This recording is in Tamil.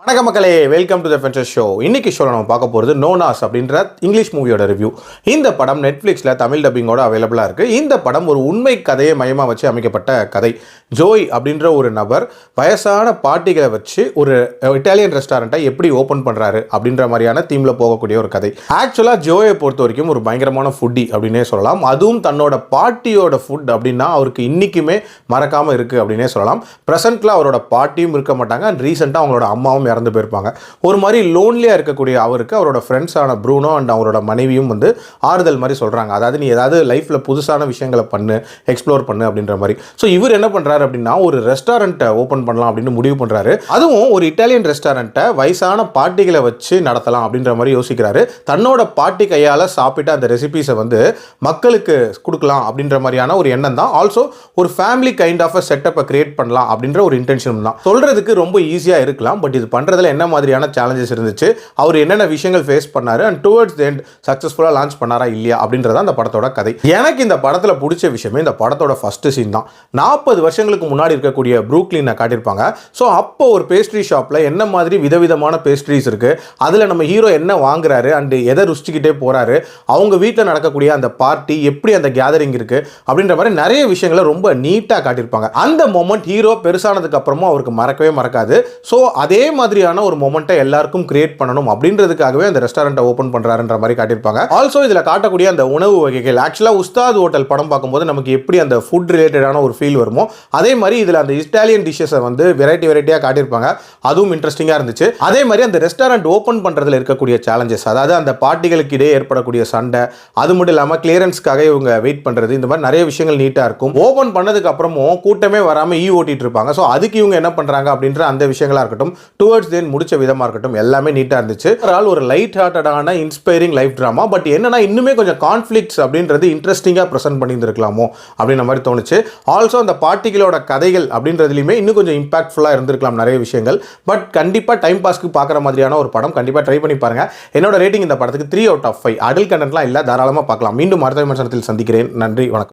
வணக்கம் மக்களே, வெல்கம் டு தி ஃபென்சர் ஷோ. இன்னைக்கு ஷோவில் நம்ம பார்க்க போகிறது நோனாஸ் அப்படின்ற இங்கிலீஷ் மூவியோட ரிவ்யூ. இந்த படம் நெட்ஃப்ளிக்ஸில் தமிழ் டப்பிங்கோட அவைலபிளாக இருக்குது. இந்த படம் ஒரு உண்மை கதையை மையமாக வச்சு அமைக்கப்பட்ட கதை. ஜோய் அப்படின்ற ஒரு நபர் வயசான பாட்டிகளை வச்சு ஒரு இட்டாலியன் ரெஸ்டாரண்ட்டை எப்படி ஓப்பன் பண்ணுறாரு அப்படின்ற மாதிரியான தீமில் போகக்கூடிய ஒரு கதை. ஆக்சுவலாக ஜோயை பொறுத்த வரைக்கும் ஒரு பயங்கரமான ஃபுட்டி அப்படின்னே சொல்லலாம். அதுவும் தன்னோட பாட்டியோட ஃபுட் அப்படின்னா அவருக்கு இன்றைக்குமே மறக்காமல் இருக்குது அப்படின்னே சொல்லலாம். ப்ரெசென்ட்டில் அவரோட பாட்டியும் இருக்க மாட்டாங்க அண்ட் ரீசெண்டாக அவங்களோட அம்மாவும் இறந்து போயிருப்பாங்க. ஒரு மாதிரி லோன்லியாக இருக்கக்கூடிய அவருக்கு அவரோட ஃப்ரெண்ட்ஸான ப்ரூனோ அண்ட் அவரோட மனைவியும் வந்து ஆறுதல் மாதிரி சொல்கிறாங்க. அதாவது நீ ஏதாவது லைஃப்பில் புதுசான விஷயங்களை பண்ணு, எக்ஸ்ப்ளோர் பண்ணு அப்படின்ற மாதிரி. ஸோ இவர் என்ன பண்ணுறாரு அப்படின்னா ஒரு ரெஸ்டாரண்ட்டை ஓப்பன் பண்ணலாம் அப்படின்னு முடிவு பண்ணுறாரு. அதுவும் ஒரு இட்டாலியன் ரெஸ்டாரண்ட்டை வயசான பாட்டிகளை வச்சு நடத்தலாம் அப்படின்ற மாதிரி யோசிக்கிறாரு. தன்னோட பாட்டி கையால் சாப்பிட்டு அந்த ரெசிபீஸை வந்து மக்களுக்கு கொடுக்கலாம் அப்படின்ற மாதிரியான ஒரு எண்ணம் தான். ஆல்சோ ஒரு ஃபேமிலி கைண்ட் ஆஃப் அ செட்டப்பை கிரியேட் பண்ணலாம் அப்படின்ற ஒரு இன்டென்ஷன் தான். சொல்கிறதுக்கு ரொம்ப ஈஸியாக இருக்கலாம், பட் இது பண்ணுறதுல என்ன மாதிரியான சேலஞ்சஸ் இருந்துச்சு, அவர் என்னென்ன விஷயங்கள் ஃபேஸ் பண்ணாரு அண்ட் டுவர்ட்ஸ் தி எண்ட் சக்ஸஸ்ஃபுல்லாக லான்ச் பண்ணாரா இல்லையா அப்படின்றத அந்த படத்தோட கதை. எனக்கு இந்த படத்தில் பிடிச்ச விஷயமே இந்த படத்தோட ஃபர்ஸ்ட் சீன் தான். 40 வருஷங்களுக்கு முன்னாடி இருக்கக்கூடிய ப்ரூக்லினை காட்டியிருப்பாங்க. ஸோ அப்போ ஒரு பேஸ்ட்ரி ஷாப்பில் என்ன மாதிரி விதவிதமான பேஸ்ட்ரிஸ் இருக்குது, அதில் நம்ம ஹீரோ என்ன வாங்குறாரு அண்டு எதை ருசிச்சுக்கிட்டே போகிறாரு, அவங்க வீட்டில் நடக்கக்கூடிய அந்த பார்ட்டி எப்படி அந்த கேதரிங் இருக்குது அப்படின்ற மாதிரி நிறைய விஷயங்களை ரொம்ப நீட்டாக காட்டியிருப்பாங்க. அந்த மொமெண்ட் ஹீரோ பெருசானதுக்கு அப்புறமும் அவருக்கு மறக்கவே மறக்காது. ஸோ அதே மாதிரியான ஒரு மொமெண்ட்டை எல்லாருக்கும் கிரியேட் பண்ணணும் அப்படின்றதுக்காகவே அந்த ரெஸ்டாரண்ட்டை ஓப்பன் பண்ணுறாருன்ற மாதிரி காட்டியிருப்பாங்க. ஆல்சோ இதில் காட்டக்கூடிய அந்த உணவு வகைகள் ஆக்சுவலாக உஸ்தாத் ஹோட்டல் படம் பார்க்கும்போது நமக்கு எப்படி அந்த ஃபுட் ரிலேட்டடான ஒரு ஃபீல் வருமோ அதே மாதிரி இதில் அந்த இட்டாலியன் டிஷ்ஷஸை வந்து வெரைட்டியாக காட்டியிருப்பாங்க. அதுவும் இன்ட்ரெஸ்டிங்காக இருந்துச்சு. அதே மாதிரி அந்த ரெஸ்டாரண்ட் ஓப்பன் பண்ணுறதுல இருக்கக்கூடிய சேலஞ்சஸ், அதாவது அந்த பார்ட்டிகளுக்கு இடையே ஏற்படக்கூடிய சண்டை, அது மட்டும் இல்லாமல் கிளியரன்ஸ்க்காக இவங்க வெயிட் பண்ணுறது, இந்த மாதிரி நிறைய விஷயங்கள் நீட்டாக இருக்கும். ஓப்பன் பண்ணதுக்கு அப்புறமும் கூட்டமே வராமல் ஓட்டிட்டு இருப்பாங்க. ஸோ அதுக்கு இவங்க என்ன பண்ணுறாங்க அப்படின்ற அந்த விஷயங்களாக இருக்கட்டும், டுவர்ட்ஸ் தென் முடிச்ச விதமாக இருக்கட்டும், எல்லாமே நீட்டாக இருந்துச்சு. ஒரு லைட் ஹார்ட்டடான இன்ஸ்பைரிங் லைஃப் ட்ராமா. பட் என்னன்னா இன்னுமே கொஞ்சம் கான்ஃப்ளிக்ட்ஸ் அப்படின்றது இன்ட்ரெஸ்டிங்காக ப்ரெசென்ட் பண்ணியிருந்திருக்கலாமோ அப்படின்ற மாதிரி தோணுச்சு. ஆல்சோ அந்த பார்ட்டிகளோட கதைகள் அப்படின்றதுலையுமே இன்னும் கொஞ்சம் இம்பாக்ட்ஃபுல்லாக இருந்திருக்கலாம் நிறைய விஷயங்கள். பட் கண்டிப்பாக டைம் பாஸ்க்கு பார்க்குற மாதிரியான ஒரு படம். கண்டிப்பாக ட்ரை பண்ணி பாருங்க. என்னோட ரேட்டிங் இந்த படத்துக்கு 3 out of 5. அடல்ட் கண்டென்ட்லாம் இல்லை, தாராளமாக பார்க்கலாம். மீண்டும் அடுத்த விமர்சனத்தில் சந்திக்கிறேன். நன்றி, வணக்கம்.